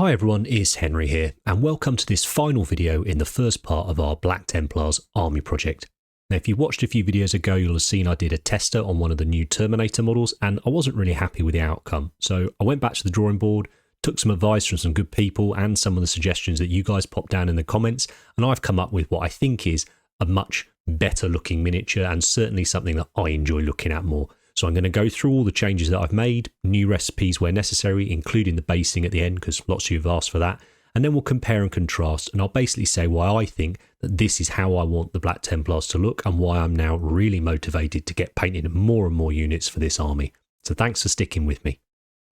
Hi everyone, it's Henry here, and welcome to this final video in the first part of our Black Templars Army Project. Now if you watched a few videos ago, you'll have seen I did a tester on one of the new Terminator models, and I wasn't really happy with the outcome. So I went back to the drawing board, took some advice from some good people and some of the suggestions that you guys popped down in the comments, and I've come up with what I think is a much better looking miniature and certainly something that I enjoy looking at more. So I'm going to go through all the changes that I've made, new recipes where necessary, including the basing at the end, because lots of you have asked for that. And then we'll compare and contrast, and I'll basically say why I think that this is how I want the Black Templars to look and why I'm now really motivated to get painting more and more units for this army. So thanks for sticking with me.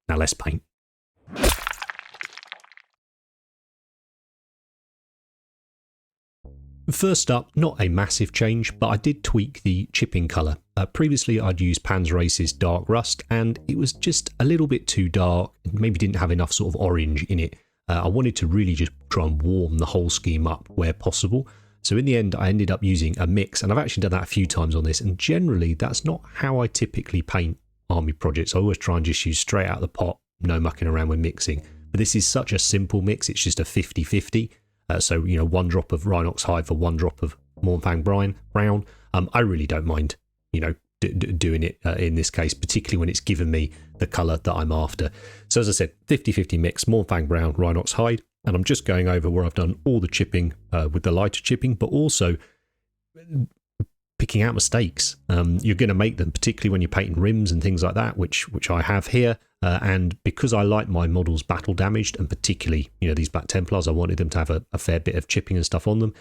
Now let's paint. First up, not a massive change, but I did tweak the chipping colour. Previously I'd used Panzerrace's Dark Rust and it was just a little bit too dark, maybe didn't have enough sort of orange in it. I wanted to really just try and warm the whole scheme up where possible. So in the end I ended up using a mix, and I've actually done that a few times on this, and generally that's not how I typically paint army projects. I always try and just use straight out of the pot, no mucking around with mixing. But this is such a simple mix, it's just a 50-50. So, you know, 1 drop of Rhinox Hide for 1 drop of Mournfang Brown. I really don't mind, you know, doing it in this case, particularly when it's given me the colour that I'm after. So as I said, 50-50 mix, Mournfang Brown, Rhinox Hide, and I'm just going over where I've done all the chipping with the lighter chipping, but also picking out mistakes. You're going to make them, particularly when you're painting rims and things like that, which I have here. And because I like my models battle damaged, and particularly, you know, these Black Templars, I wanted them to have a fair bit of chipping and stuff on them.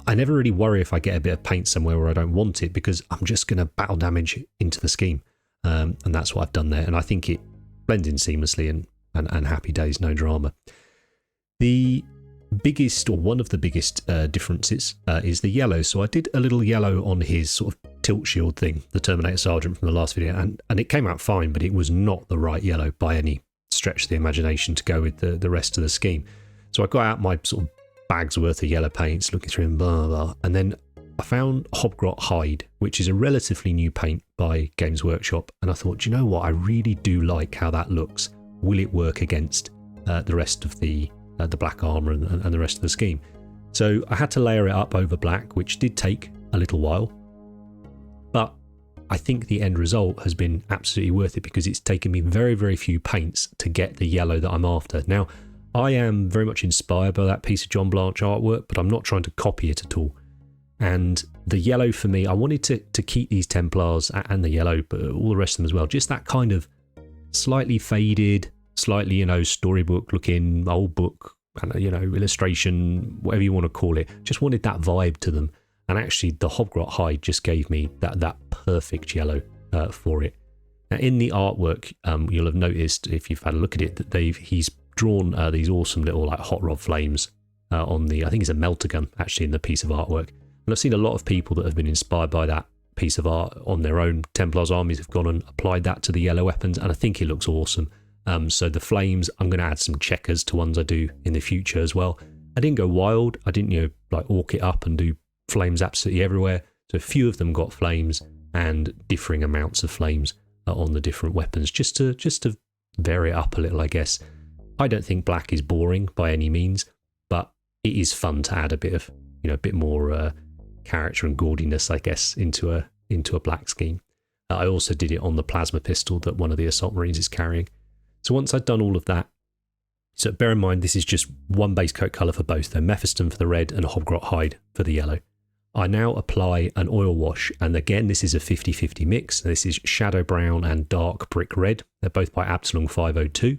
I never really worry if I get a bit of paint somewhere where I don't want it, because I'm just going to battle damage into the scheme. And that's what I've done there. And I think it blends in seamlessly and happy days, no drama. The biggest, or one of the biggest differences is the yellow. So I did a little yellow on his sort of tilt shield thing, the Terminator Sergeant from the last video, and it came out fine, but it was not the right yellow by any stretch of the imagination to go with the rest of the scheme. So I got out my sort of bag's worth of yellow paints, looking through them, blah, blah, blah, and then I found Hobgrot Hide, which is a relatively new paint by Games Workshop, and I thought, you know what, I really do like how that looks. Will it work against the rest of the black armour and the rest of the scheme? So I had to layer it up over black, which did take a little while, but I think the end result has been absolutely worth it, because it's taken me very, very few paints to get the yellow that I'm after. Now, I am very much inspired by that piece of John Blanche artwork, but I'm not trying to copy it at all. And the yellow for me, I wanted to keep these Templars and the yellow, but all the rest of them as well, just that kind of slightly faded, slightly, you know, storybook looking, old book, you know, illustration, whatever you want to call it. Just wanted that vibe to them. And actually the Hobgrot Hide just gave me that perfect yellow for it. Now in the artwork, you'll have noticed, if you've had a look at it, that he's drawn these awesome little like hot rod flames on the, I think it's a melter gun actually in the piece of artwork. And I've seen a lot of people that have been inspired by that piece of art on their own Templars armies have gone and applied that to the yellow weapons, and I think it looks awesome. So the flames, I'm going to add some checkers to ones I do in the future as well. I didn't go wild. I didn't, you know, like orc it up and do flames absolutely everywhere. So a few of them got flames and differing amounts of flames on the different weapons, just to vary it up a little, I guess. I don't think black is boring by any means, but it is fun to add a bit of, you know, a bit more character and gaudiness, I guess, into a black scheme. I also did it on the plasma pistol that one of the assault marines is carrying. So once I'd done all of that, so bear in mind this is just one base coat colour for both, though, Mephiston for the red and Hobgrot Hide for the yellow. I now apply an oil wash, and again this is a 50-50 mix. This is Shadow Brown and Dark Brick Red. They're both by Absalom 502.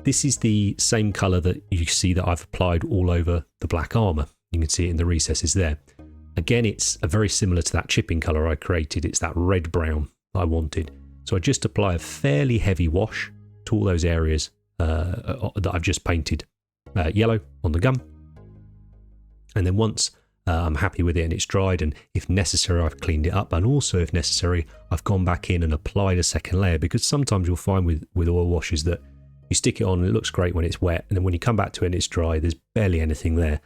This is the same colour that you see that I've applied all over the black armour. You can see it in the recesses there. Again, it's a very similar to that chipping colour I created. It's that red brown I wanted. So I just apply a fairly heavy wash to all those areas that I've just painted yellow on the gun. And then once I'm happy with it and it's dried, and if necessary I've cleaned it up, and also if necessary I've gone back in and applied a second layer, because sometimes you'll find with oil washes that you stick it on and it looks great when it's wet, and then when you come back to it and it's dry, there's barely anything there.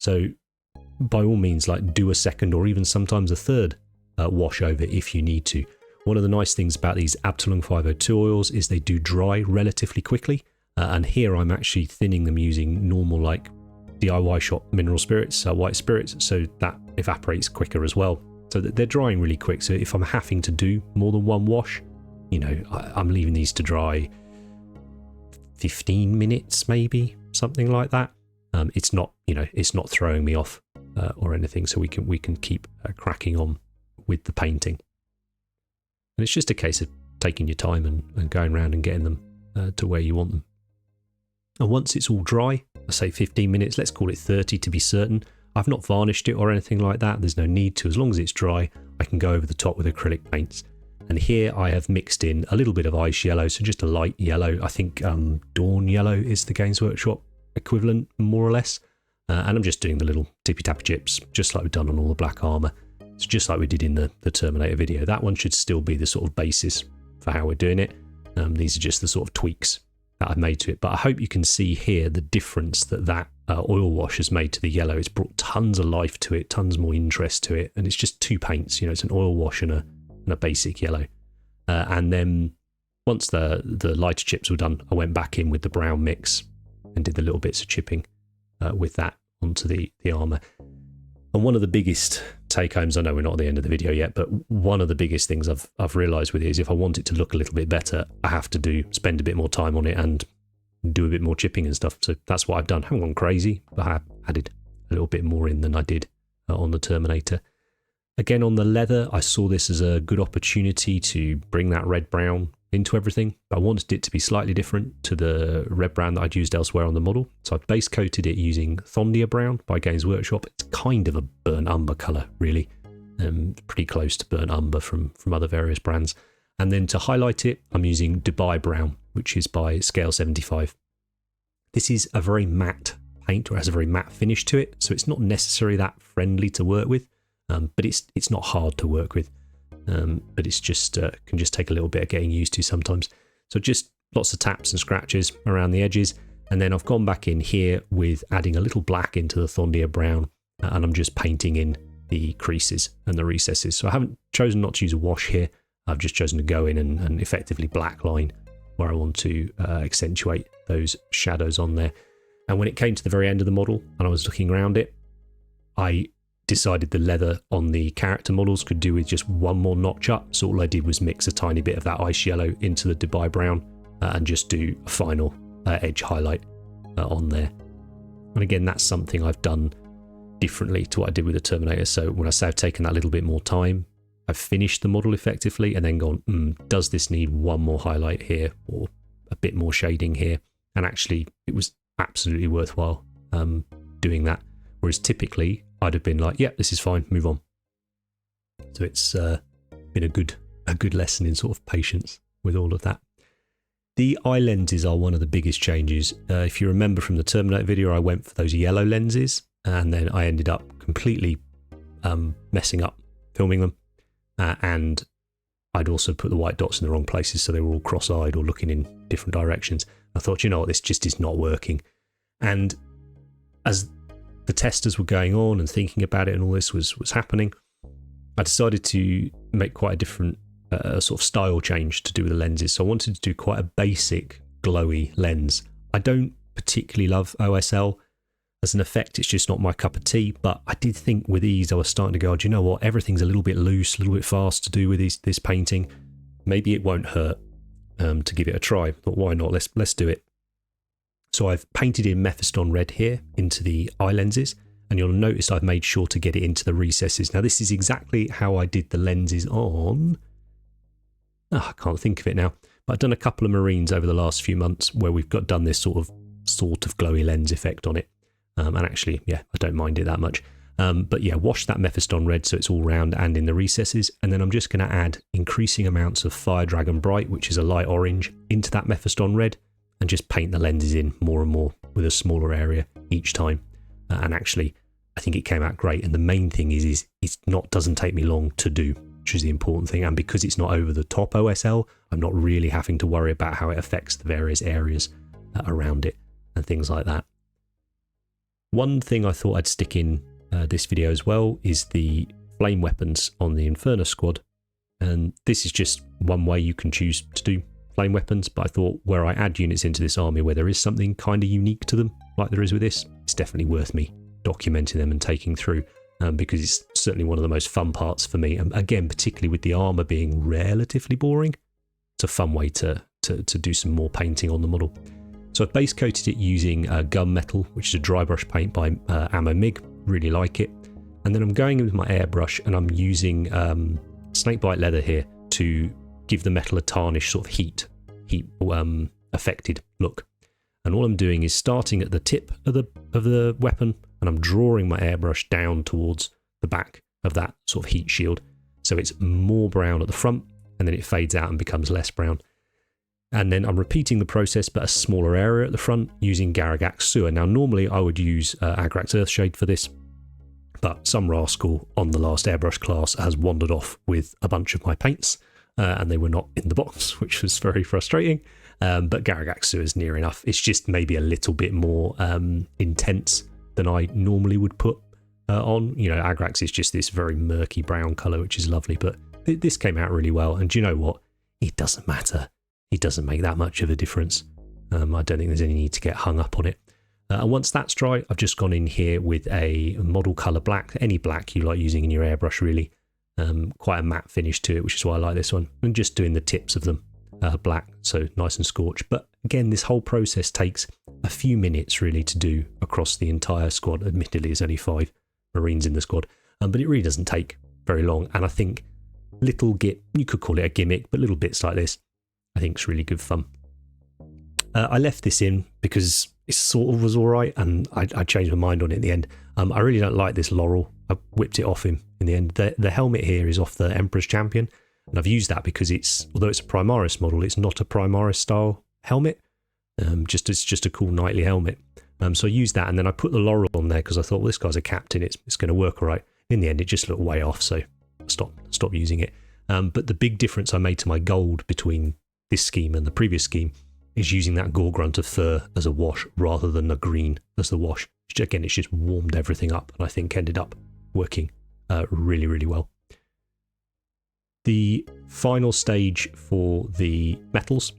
So by all means, like, do a second or even sometimes a third wash over if you need to. One of the nice things about these Absalom 502 oils is they do dry relatively quickly. And here I'm actually thinning them using normal like DIY shop mineral spirits, white spirits, so that evaporates quicker as well. So that they're drying really quick. So if I'm having to do more than one wash, you know, I'm leaving these to dry 15 minutes, maybe something like that. It's not, you know, it's not throwing me off or anything. So we can keep cracking on with the painting. And it's just a case of taking your time and going around and getting them to where you want them. And once it's all dry, I say 15 minutes, let's call it 30 to be certain. I've not varnished it or anything like that. There's no need to. As long as it's dry, I can go over the top with acrylic paints. And here I have mixed in a little bit of ice yellow, so just a light yellow. I think Dawn yellow is the Games Workshop equivalent, more or less. And I'm just doing the little tippy-tappy chips, just like we've done on all the black armour. It's just like we did in the Terminator video. That one should still be the sort of basis for how we're doing it. These are just the sort of tweaks that I've made to it. But I hope you can see here the difference that oil wash has made to the yellow. It's brought tons of life to it, tons more interest to it. And it's just two paints, you know, it's an oil wash and a basic yellow. And then once the lighter chips were done, I went back in with the brown mix and did the little bits of chipping with that onto the armour. And one of the biggest take-homes, I know we're not at the end of the video yet, but one of the biggest things I've realised with it is if I want it to look a little bit better, I have to spend a bit more time on it and do a bit more chipping and stuff. So that's what I've done. I haven't gone crazy, but I have added a little bit more in than I did on the Terminator. Again, on the leather, I saw this as a good opportunity to bring that red-brown into everything. I wanted it to be slightly different to the red brown that I'd used elsewhere on the model. So I base coated it using Thondia Brown by Games Workshop. It's kind of a burnt umber colour, really. Pretty close to burnt umber from other various brands. And then to highlight it, I'm using Dubai Brown, which is by Scale 75. This is a very matte paint, or has a very matte finish to it. So it's not necessarily that friendly to work with, but it's not hard to work with. But it's just can just take a little bit of getting used to sometimes. So just lots of taps and scratches around the edges. And then I've gone back in here with adding a little black into the Thondia Brown, and I'm just painting in the creases and the recesses. So I haven't chosen not to use a wash here. I've just chosen to go in and effectively black line where I want to accentuate those shadows on there. And when it came to the very end of the model and I was looking around it, I decided the leather on the character models could do with just one more notch up. So all I did was mix a tiny bit of that ice yellow into the Dubai Brown and just do a final edge highlight on there. And again, that's something I've done differently to what I did with the Terminator. So when I say I've taken that little bit more time, I've finished the model effectively and then gone, does this need one more highlight here or a bit more shading here? And actually, it was absolutely worthwhile doing that. Whereas typically, I'd have been like, yeah, this is fine, move on. So it's been a good lesson in sort of patience with all of that. The eye lenses are one of the biggest changes. If you remember from the Terminator video, I went for those yellow lenses and then I ended up completely messing up filming them. And I'd also put the white dots in the wrong places, so they were all cross-eyed or looking in different directions. I thought, you know what, this just is not working. And as the testers were going on and thinking about it and all this was happening, I decided to make quite a different sort of style change to do with the lenses. So I wanted to do quite a basic glowy lens. I don't particularly love OSL as an effect. It's just not my cup of tea, but I did think with these I was starting to go, do you know what, everything's a little bit loose, a little bit fast to do with this painting. Maybe it won't hurt to give it a try. But why not? Let's do it. So I've painted in Mephiston red here into the eye lenses, and you'll notice I've made sure to get it into the recesses. Now this is exactly how I did the lenses on, I can't think of it now, but I've done a couple of Marines over the last few months where we've done this sort of glowy lens effect on it. And actually, yeah, I don't mind it that much. But yeah, wash that Mephiston red so it's all round and in the recesses. And then I'm just going to add increasing amounts of Fire Dragon Bright, which is a light orange, into that Mephiston red and just paint the lenses in more and more with a smaller area each time. And actually, I think it came out great. And the main thing is doesn't take me long to do, which is the important thing. And because it's not over the top OSL, I'm not really having to worry about how it affects the various areas around it and things like that. One thing I thought I'd stick in this video as well is the flame weapons on the Inferno squad. And this is just one way you can choose to do flame weapons, but I thought where I add units into this army where there is something kind of unique to them, like there is with this, it's definitely worth me documenting them and taking through, because it's certainly one of the most fun parts for me. And again, particularly with the armour being relatively boring, it's a fun way to do some more painting on the model. So I've base coated it using gunmetal, which is a dry brush paint by Ammo Mig. Really like it. And then I'm going in with my airbrush and I'm using snakebite leather here to give the metal a tarnish sort of heat affected look. And all I'm doing is starting at the tip of the weapon, and I'm drawing my airbrush down towards the back of that sort of heat shield, so it's more brown at the front, and then it fades out and becomes less brown. And then I'm repeating the process, but a smaller area at the front using Garagax Sewer. Now, normally I would use Agrax Earthshade for this, but some rascal on the last airbrush class has wandered off with a bunch of my paints, and they were not in the box, which was very frustrating. But Garagax Sewer is near enough. It's just maybe a little bit more intense than I normally would put on. You know, Agrax is just this very murky brown colour, which is lovely, but this came out really well. And do you know what? It doesn't matter. It doesn't make that much of a difference. I don't think there's any need to get hung up on it. And once that's dry, I've just gone in here with a model colour black, any black you like using in your airbrush really. Quite a matte finish to it, which is why I like this one. And just doing the tips of them black, so nice and scorched. But again, this whole process takes a few minutes really to do across the entire squad. Admittedly, there's only 5 Marines in the squad, but it really doesn't take very long. And I think you could call it a gimmick, but little bits like this, I think it's really good fun. I left this in because it sort of was all right, and I changed my mind on it in the end. I really don't like this laurel. I whipped it off him in the end. The helmet here is off the Emperor's Champion, and I've used that because although it's a Primaris model, it's not a Primaris style helmet. It's just a cool knightly helmet. So I used that, and then I put the laurel on there because I thought, well, this guy's a captain. It's going to work all right. In the end, it just looked way off, so I stopped using it. But the big difference I made to my gold between this scheme and the previous scheme is using that gore grunt of fur as a wash rather than the green as the wash. Again, it's just warmed everything up, and I think ended up working really, really well. The final stage for the metals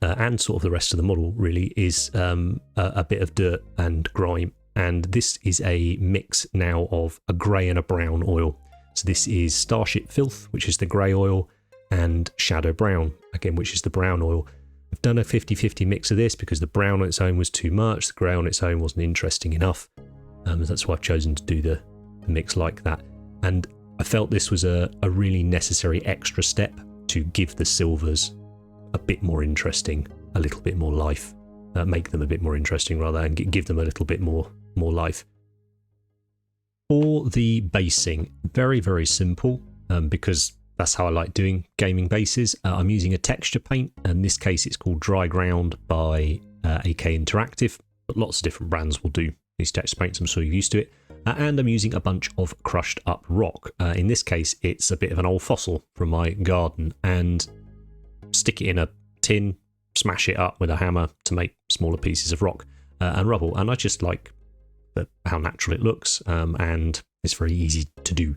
and sort of the rest of the model really is a bit of dirt and grime, and this is a mix now of a grey and a brown oil. So this is Starship Filth, which is the grey oil, and Shadow Brown, again, which is the brown oil. I've done a 50-50 mix of this because the brown on its own was too much, the grey on its own wasn't interesting enough. That's why I've chosen to do the mix like that. And I felt this was a really necessary extra step to give the silvers a bit more interesting, a little bit more life, make them a bit more interesting rather, and give them a little bit more life. For the basing, very, very simple, because that's how I like doing gaming bases. I'm using a texture paint. In this case, it's called Dry Ground by AK Interactive, but lots of different brands will do these texture paints. I'm sure you're used to it. And I'm using a bunch of crushed up rock. In this case, it's a bit of an old fossil from my garden, and stick it in a tin, smash it up with a hammer to make smaller pieces of rock and rubble. And I just like how natural it looks, and it's very easy to do.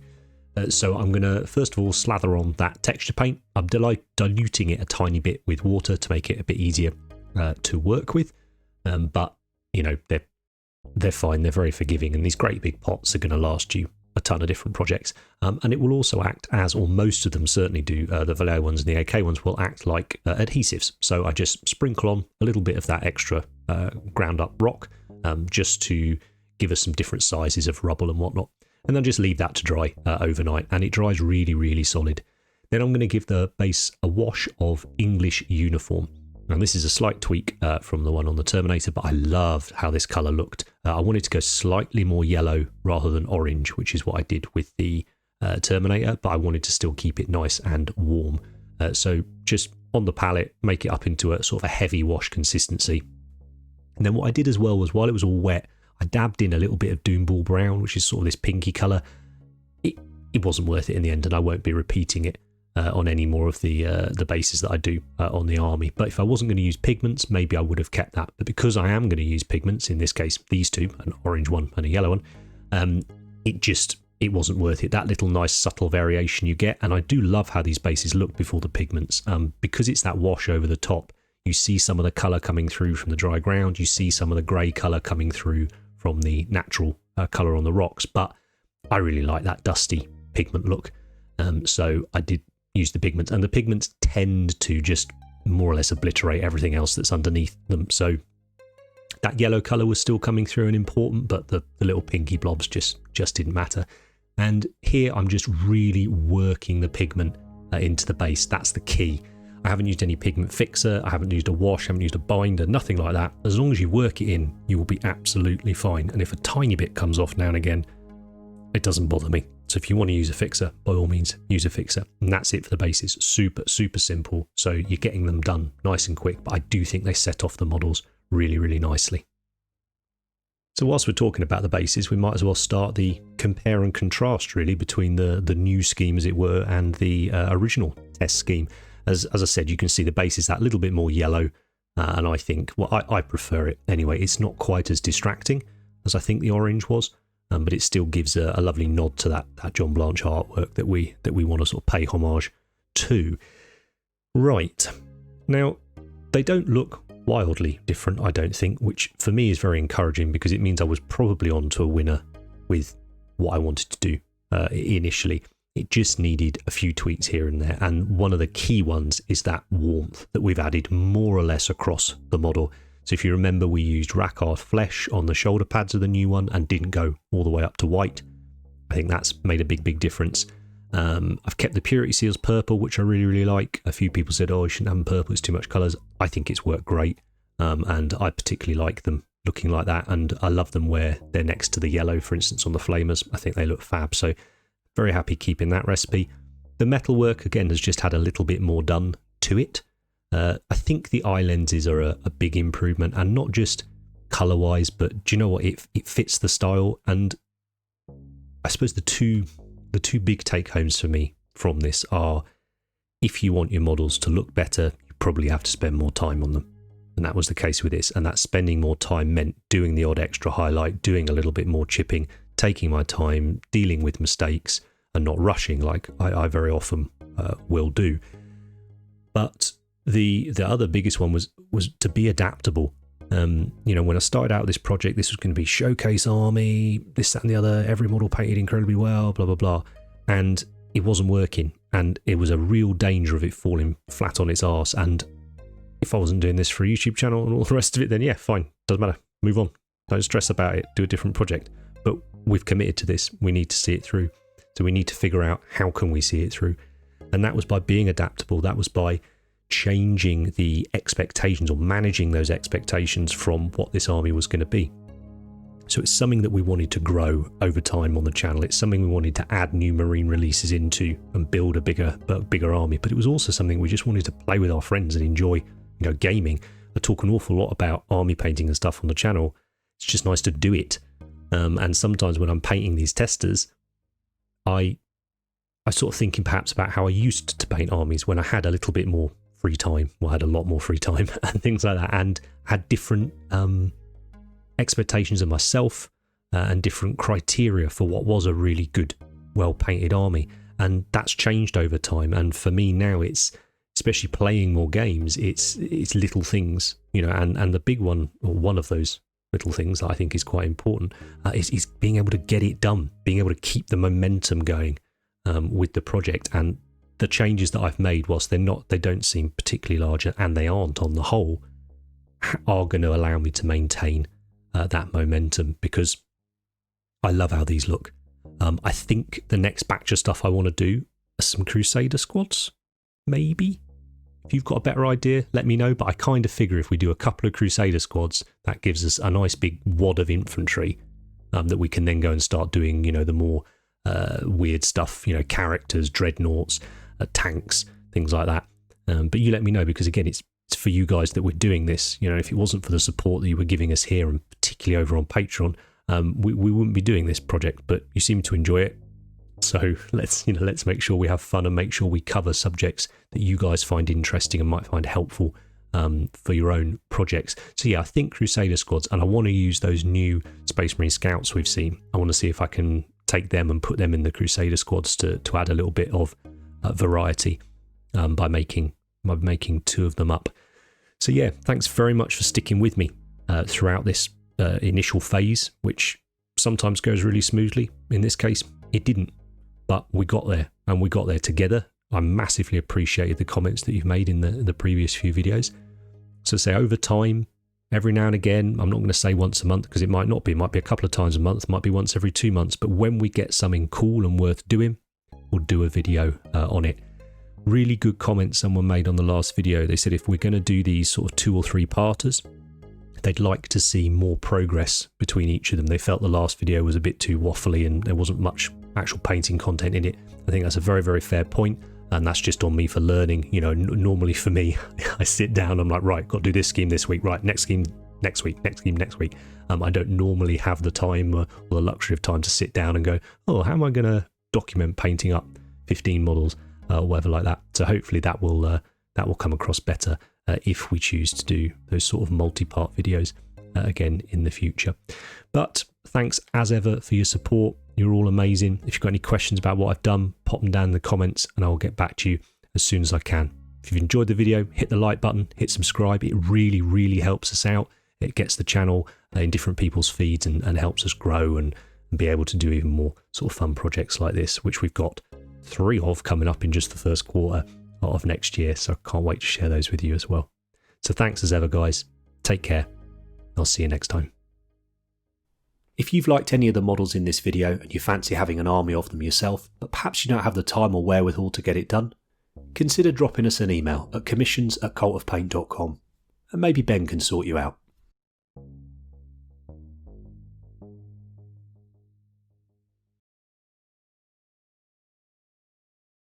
So I'm going to first of all slather on that texture paint. I'm diluting it a tiny bit with water to make it a bit easier to work with, but you know, they're fine, they're very forgiving, and these great big pots are going to last you a ton of different projects, and it will also act as, or most of them certainly do, the Vallejo ones and the AK ones will act like adhesives. So I just sprinkle on a little bit of that extra ground up rock, just to give us some different sizes of rubble and whatnot, and then just leave that to dry overnight, and it dries really, really solid. Then I'm going to give the base a wash of English Uniform. Now this is a slight tweak from the one on the Terminator, but I loved how this colour looked. I wanted to go slightly more yellow rather than orange, which is what I did with the Terminator, but I wanted to still keep it nice and warm. So just on the palette, make it up into a sort of a heavy wash consistency. And then what I did as well was, while it was all wet, I dabbed in a little bit of Doomball Brown, which is sort of this pinky colour. It wasn't worth it in the end, and I won't be repeating it on any more of the bases that I do on the army. But if I wasn't going to use pigments, maybe I would have kept that. But because I am going to use pigments, in this case these two, an orange one and a yellow one, it just it wasn't worth it. That little nice subtle variation you get, and I do love how these bases look before the pigments, because it's that wash over the top. You see some of the colour coming through from the dry ground, you see some of the grey colour coming through from the natural colour on the rocks, but I really like that dusty pigment look, so I did use the pigments, and the pigments tend to just more or less obliterate everything else that's underneath them, so that yellow colour was still coming through and important, but the little pinky blobs just didn't matter. And here I'm just really working the pigment into the base. That's the key. I haven't used any pigment fixer, I haven't used a wash, I haven't used a binder, nothing like that. As long as you work it in, you will be absolutely fine. And if a tiny bit comes off now and again, it doesn't bother me. So if you want to use a fixer, by all means, use a fixer. And that's it for the bases. Super, super simple. So you're getting them done nice and quick, but I do think they set off the models really, really nicely. So whilst we're talking about the bases, we might as well start the compare and contrast really between the new scheme, as it were, and the original test scheme. As I said, you can see the base is that little bit more yellow, and I think, well, I prefer it anyway. It's not quite as distracting as I think the orange was, but it still gives a lovely nod to that John Blanche artwork that we want to sort of pay homage to. Right, now they don't look wildly different, I don't think, which for me is very encouraging, because it means I was probably on to a winner with what I wanted to do initially. It just needed a few tweaks here and there, and one of the key ones is that warmth that we've added more or less across the model. So if you remember, we used Rakarth Flesh on the shoulder pads of the new one and didn't go all the way up to white. I think that's made a big difference. I've kept the Purity Seals purple, which I really, really like. A few people said, oh, you shouldn't have them purple, it's too much colours. I think it's worked great, and I particularly like them looking like that, and I love them where they're next to the yellow, for instance, on the flamers. I think they look fab, so very happy keeping that recipe. The metalwork, again, has just had a little bit more done to it. I think the eye lenses are a big improvement, and not just colour-wise, but do you know what? It fits the style, and I suppose the two big take-homes for me from this are, if you want your models to look better, you probably have to spend more time on them. And that was the case with this, and that spending more time meant doing the odd extra highlight, doing a little bit more chipping, taking my time, dealing with mistakes, and not rushing like I very often will do. But the other biggest one was to be adaptable. When I started out this project, this was going to be showcase army, this, that and the other, every model painted incredibly well, blah, blah, blah. And it wasn't working. And it was a real danger of it falling flat on its arse. And if I wasn't doing this for a YouTube channel and all the rest of it, then yeah, fine. Doesn't matter. Move on. Don't stress about it. Do a different project. But we've committed to this. We need to see it through. So we need to figure out how can we see it through. And that was by being adaptable. That was by changing the expectations, or managing those expectations from what this army was going to be. So it's something that we wanted to grow over time on the channel. It's something we wanted to add new marine releases into and build a bigger army. But it was also something we just wanted to play with our friends and enjoy, gaming. I talk an awful lot about army painting and stuff on the channel. It's just nice to do it. And sometimes when I'm painting these testers, I sort of thinking perhaps about how I used to paint armies when I had a little bit more free time. Well, I had a lot more free time and things like that, and had different expectations of myself and different criteria for what was a really good, well-painted army. And that's changed over time. And for me now, it's, especially playing more games, it's little things, and the big one, or one of those little things that I think is quite important, is being able to get it done, being able to keep the momentum going with the project. And the changes that I've made, whilst they don't seem particularly large, and they aren't on the whole, are going to allow me to maintain that momentum, because I love how these look. I think the next batch of stuff I want to do are some Crusader squads, maybe. If you've got a better idea, let me know. But I kind of figure if we do a couple of Crusader squads, that gives us a nice big wad of infantry that we can then go and start doing, the more weird stuff, characters, dreadnoughts, tanks, things like that. But you let me know, because again, it's for you guys that we're doing this. If it wasn't for the support that you were giving us here, and particularly over on Patreon, we wouldn't be doing this project. But you seem to enjoy it, so let's make sure we have fun and make sure we cover subjects that you guys find interesting and might find helpful for your own projects. So yeah, I think Crusader squads, and I want to use those new Space Marine scouts we've seen. I want to see if I can take them and put them in the Crusader squads to add a little bit of variety by making 2 of them up. So yeah, thanks very much for sticking with me throughout this initial phase, which sometimes goes really smoothly. In this case, it didn't, but we got there, and we got there together. I massively appreciated the comments that you've made in the previous few videos. So say over time, every now and again, I'm not going to say once a month because it might not be. It might be a couple of times a month, might be once every 2 months. But when we get something cool and worth doing, we'll do a video on it. Really good comment someone made on the last video. They said if we're going to do these sort of 2 or 3 parters, they'd like to see more progress between each of them. They felt the last video was a bit too waffly and there wasn't much actual painting content in it. I think that's a very, very fair point. And that's just on me for learning. You know, normally for me, I sit down, I'm like, right, got to do this scheme this week, right, next scheme next week, next scheme next week. I don't normally have the time or the luxury of time to sit down and go, oh, how am I going to document painting up 15 models or whatever like that. So hopefully that will come across better if we choose to do those sort of multi-part videos again in the future. But thanks as ever for your support. You're all amazing. If you've got any questions about what I've done, pop them down in the comments and I'll get back to you as soon as I can. If you've enjoyed the video, hit the like button, hit subscribe. It really, really helps us out. It gets the channel in different people's feeds and helps us grow and be able to do even more sort of fun projects like this, which we've got 3 of coming up in just the first quarter of next year. So I can't wait to share those with you as well. So thanks as ever, guys. Take care. I'll see you next time. If you've liked any of the models in this video and you fancy having an army of them yourself, but perhaps you don't have the time or wherewithal to get it done, consider dropping us an email at commissions@cultofpaint.com and maybe Ben can sort you out.